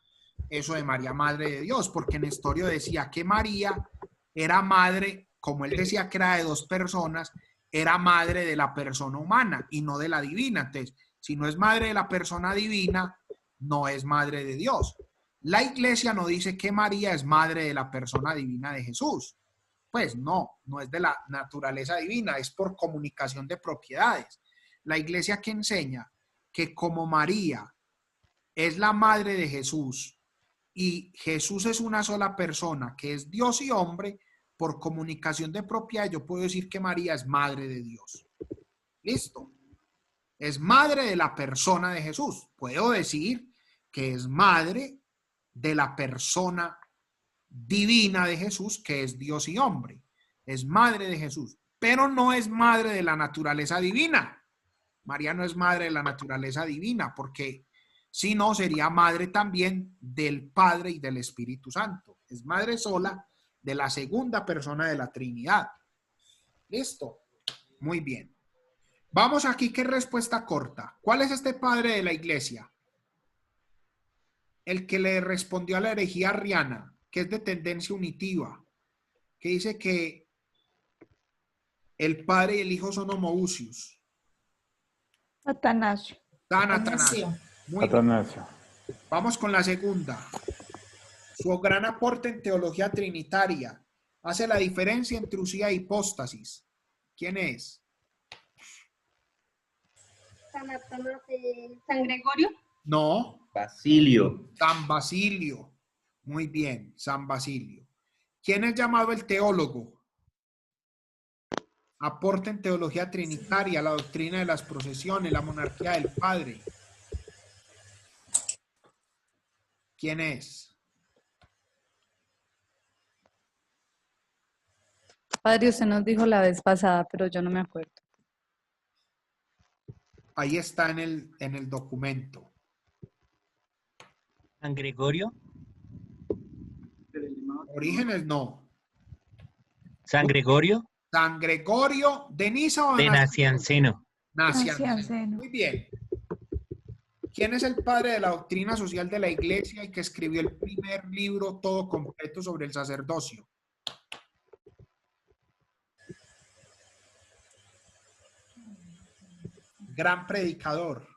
eso de María, madre de Dios, porque Nestorio decía que María era madre, como él decía que era de dos personas, era madre de la persona humana y no de la divina. Entonces, si no es madre de la persona divina, no es madre de Dios. La iglesia no dice que María es madre de la persona divina de Jesús. Pues no, no es de la naturaleza divina, es por comunicación de propiedades. La iglesia que enseña que como María es la madre de Jesús y Jesús es una sola persona, que es Dios y hombre, por comunicación de propiedad, yo puedo decir que María es madre de Dios. ¿Listo? Es madre de la persona de Jesús. Puedo decir que es madre de la persona divina de Jesús, que es Dios y hombre. Es madre de Jesús, pero no es madre de la naturaleza divina. María no es madre de la naturaleza divina, porque si no, sería madre también del Padre y del Espíritu Santo. Es madre sola de la segunda persona de la Trinidad. ¿Listo? Muy bien. Vamos aquí, ¿qué respuesta corta? ¿Cuál es este padre de la iglesia? El que le respondió a la herejía arriana, que es de tendencia unitiva, que dice que el Padre y el Hijo son homoousios. Atanasio. San Atanasio. Muy bien. Atanasio. Vamos con la segunda. Su gran aporte en teología trinitaria hace la diferencia entre usía e hipóstasis. ¿Quién es? San Gregorio. No. Basilio. San Basilio. Muy bien, San Basilio. ¿Quién es llamado el teólogo? Aporte en teología trinitaria, la doctrina de las procesiones, la monarquía del Padre. ¿Quién es? Padre, usted nos dijo la vez pasada, pero yo no me acuerdo. Ahí está en el documento. San Gregorio. Orígenes no. San Gregorio San Gregorio de Niza o de Nacianceno. Nacianceno. Muy bien. ¿Quién es el padre de la doctrina social de la iglesia y que escribió el primer libro todo completo sobre el sacerdocio? Gran predicador.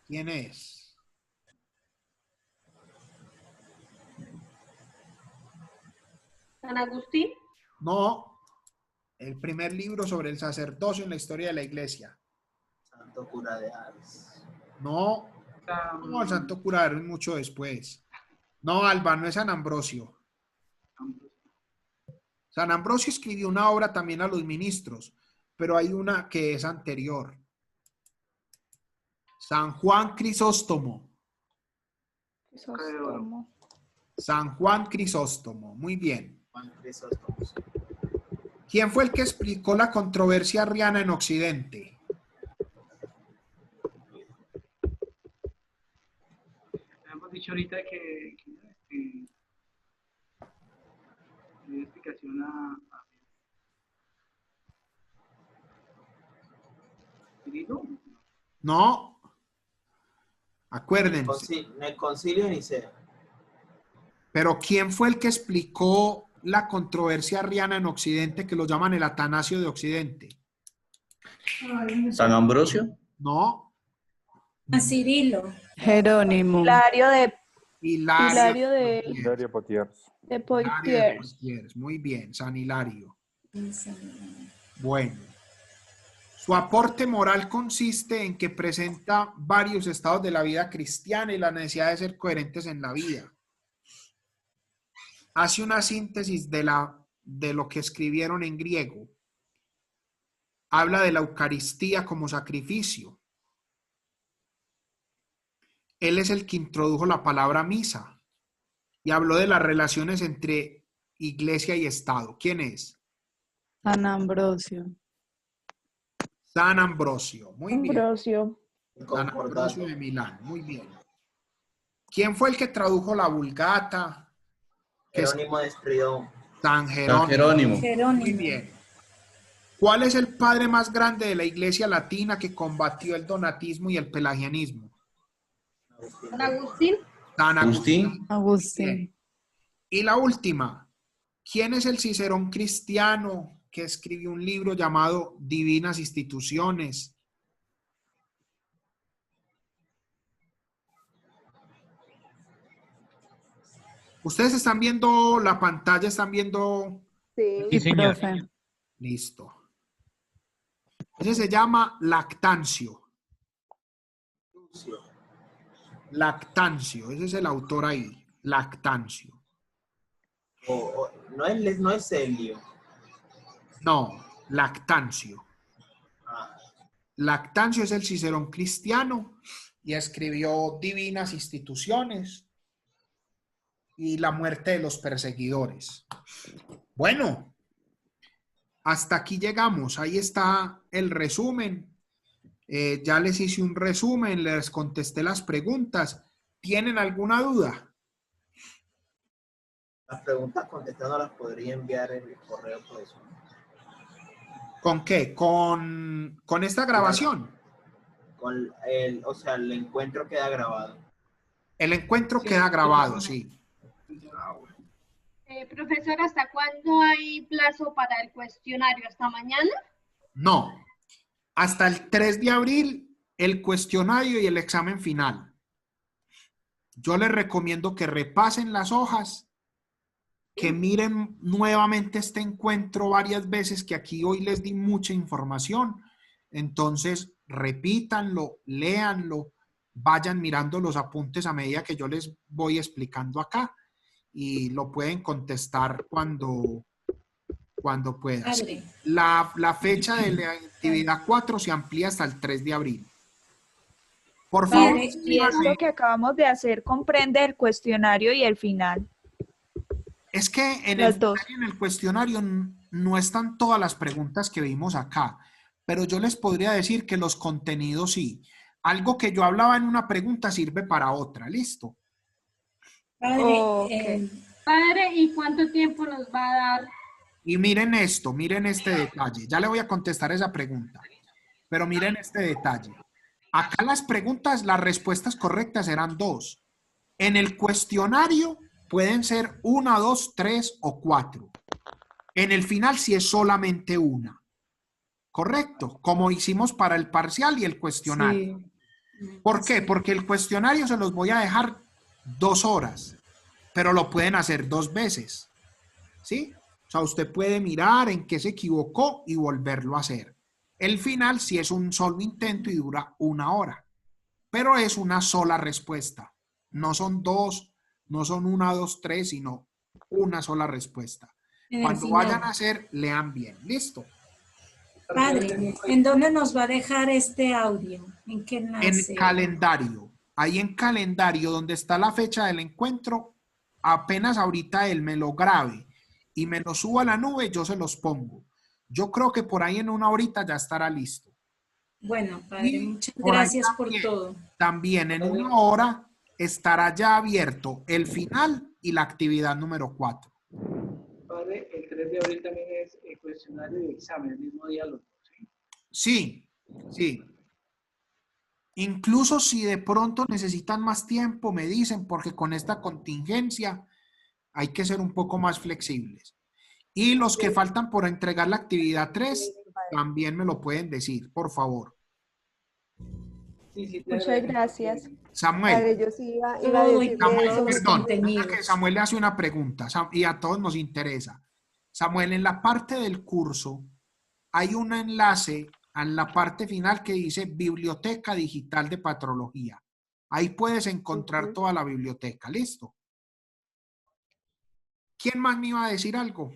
¿Quién es? San Agustín. No. El primer libro sobre el sacerdocio en la historia de la iglesia. Santo Cura de Ars. No. No, el Santo Cura de Ars mucho después. No, Alba, no es San Ambrosio. San Ambrosio escribió una obra también a los ministros, pero hay una que es anterior. San Juan Crisóstomo. San Juan Crisóstomo. Muy bien. Juan Crisóstomo. ¿Quién fue el que explicó la controversia arriana en Occidente? Hemos dicho ahorita que dio explicación a Cirilo. No. Acuérdense. En el concilio de Nicea. Pero ¿quién fue el que explicó la controversia arriana en Occidente, que lo llaman el Atanasio de Occidente? San Ambrosio. No. A Cirilo. Jerónimo. Hilario de Hilario Potiers. Poitiers. Muy bien, San Hilario. Bueno. Su aporte moral consiste en que presenta varios estados de la vida cristiana y la necesidad de ser coherentes en la vida. Hace una síntesis de lo que escribieron en griego. Habla de la Eucaristía como sacrificio. Él es el que introdujo la palabra misa y habló de las relaciones entre iglesia y Estado. ¿Quién es? San Ambrosio. San Ambrosio. Muy bien. San Concordata. Ambrosio de Milán. Muy bien. ¿Quién fue el que tradujo la Vulgata? Jerónimo de Estridón. San Jerónimo. Muy bien. ¿Cuál es el padre más grande de la iglesia latina que combatió el donatismo y el pelagianismo? San Agustín. San Agustín. Agustín. Y la última. ¿Quién es el Cicerón cristiano que escribió un libro llamado Divinas Instituciones? Ustedes están viendo la pantalla, están viendo. Sí, señor. Profe. Listo. Ese se llama Lactancio. Lactancio, ese es el autor ahí. Lactancio. No es Celio. No, Lactancio. Ah, Lactancio es el Cicerón cristiano y escribió Divinas Instituciones y La muerte de los perseguidores. Bueno, hasta aquí llegamos. Ahí está el resumen. Ya les hice un resumen, les contesté las preguntas. ¿Tienen alguna duda? Las preguntas contestadas no las podría enviar en el correo por eso. ¿Con qué? ¿Con esta grabación? Con el, o sea, el encuentro queda grabado. El encuentro queda grabado, sí. Profesor, ¿hasta cuándo hay plazo para el cuestionario? ¿Hasta mañana? No. Hasta el 3 de abril, el cuestionario y el examen final. Yo les recomiendo que repasen las hojas, que miren nuevamente este encuentro varias veces, que aquí hoy les di mucha información. Entonces, repítanlo, léanlo, vayan mirando los apuntes a medida que yo les voy explicando acá y lo pueden contestar cuando puedan. La fecha de la actividad 4 se amplía hasta el 3 de abril. Por favor, Y esto que acabamos de hacer comprende el cuestionario y el final. es que en el cuestionario no están todas las preguntas que vimos acá, pero yo les podría decir que los contenidos sí. Algo que yo hablaba en una pregunta sirve para otra, ¿listo? Padre, ¿y cuánto tiempo nos va a dar? Y miren esto, miren este detalle. Ya le voy a contestar esa pregunta, pero miren este detalle. Acá las preguntas, las respuestas correctas eran 2. En el cuestionario pueden ser 1, 2, 3 o 4. En el final sí es solamente una. ¿Correcto? Como hicimos para el parcial y el cuestionario. Sí. ¿Por qué? Porque el cuestionario se los voy a dejar 2 horas, pero lo pueden hacer 2 veces. ¿Sí? O sea, usted puede mirar en qué se equivocó y volverlo a hacer. El final sí es un solo intento y dura 1 hora, pero es una sola respuesta. No son 2, no son 1, 2, 3, sino una sola respuesta. Cuando vayan a hacer, lean bien. ¿Listo? Padre, ¿en dónde nos va a dejar este audio? ¿En qué enlace? En calendario. Ahí en calendario, donde está la fecha del encuentro, apenas ahorita él me lo grabe y me lo suba a la nube, yo se los pongo. Yo creo que por ahí en 1 horita ya estará listo. Bueno, padre, muchas gracias por todo. También en 1 hora estará ya abierto el final y la actividad número 4. Padre, el 3 de abril también es el cuestionario y examen, el mismo día los dos, ¿sí? Sí, sí. Incluso si de pronto necesitan más tiempo, me dicen, porque con esta contingencia hay que ser un poco más flexibles. Y los que faltan por entregar la actividad 3, también me lo pueden decir, por favor. Muchas gracias. Samuel. Padre, yo sí iba a decirle Perdón, que Samuel le hace una pregunta y a todos nos interesa. Samuel, en la parte del curso hay un enlace en la parte final que dice Biblioteca Digital de Patrología. Ahí puedes encontrar toda la biblioteca. ¿Listo? ¿Quién más me iba a decir algo?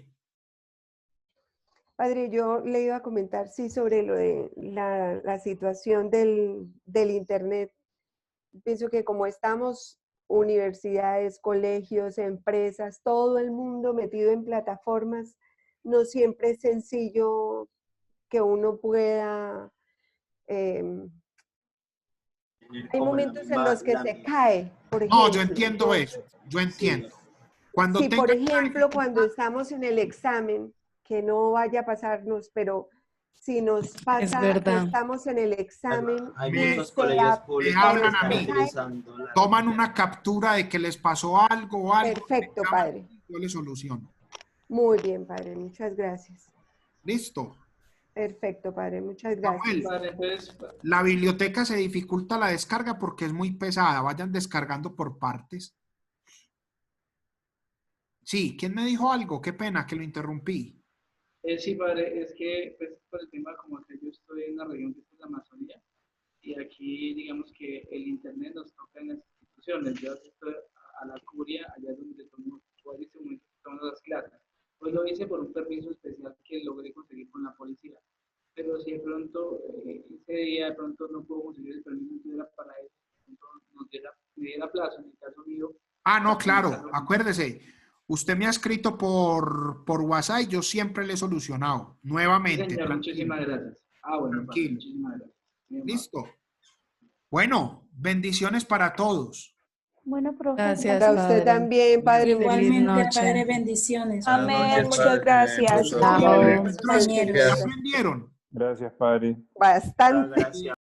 Padre, yo le iba a comentar, sí, sobre lo de la situación del Internet. Pienso que como estamos, universidades, colegios, empresas, todo el mundo metido en plataformas, no siempre es sencillo que uno pueda... hay momentos en los que se cae, por ejemplo. No, yo entiendo eso, yo entiendo. Sí, por ejemplo, cuando estamos en el examen, que no vaya a pasarnos, pero si nos pasa que estamos en el examen, hay muchos colegios públicos que están utilizando toman una captura de que les pasó algo o algo. Perfecto, padre. Yo le soluciono. Muy bien, padre, muchas gracias. Listo. Perfecto, padre, muchas gracias. La biblioteca se dificulta la descarga porque es muy pesada. Vayan descargando por partes. Sí, ¿quién me dijo algo? Qué pena que lo interrumpí. Sí, padre, es que pues, por el tema como que yo estoy en una región que es la Amazonía y aquí digamos que el internet nos toca en las instituciones. Yo estoy a la curia, allá donde tomo las clases. Pues lo hice por un permiso especial que logré conseguir con la policía. Pero si de pronto ese día de pronto no puedo conseguir el permiso, entonces era para eso. Ah, no, claro, acuérdese. Usted me ha escrito por WhatsApp y yo siempre le he solucionado. Nuevamente. Sí, señor, tranquilo. muchísimas gracias. Ah, bueno, padre, Tranquilo. muchísimas gracias. Bien, Listo. Bueno, bendiciones para todos. Bueno, profe. Gracias, Para usted padre. también, padre. Igualmente, noche. Padre, bendiciones. Amén, noches, muchas padre. gracias. Mucho Chao. padre. Maestros, ¿ya Compañeros. aprendieron? Gracias, padre. Bastante. Gracias.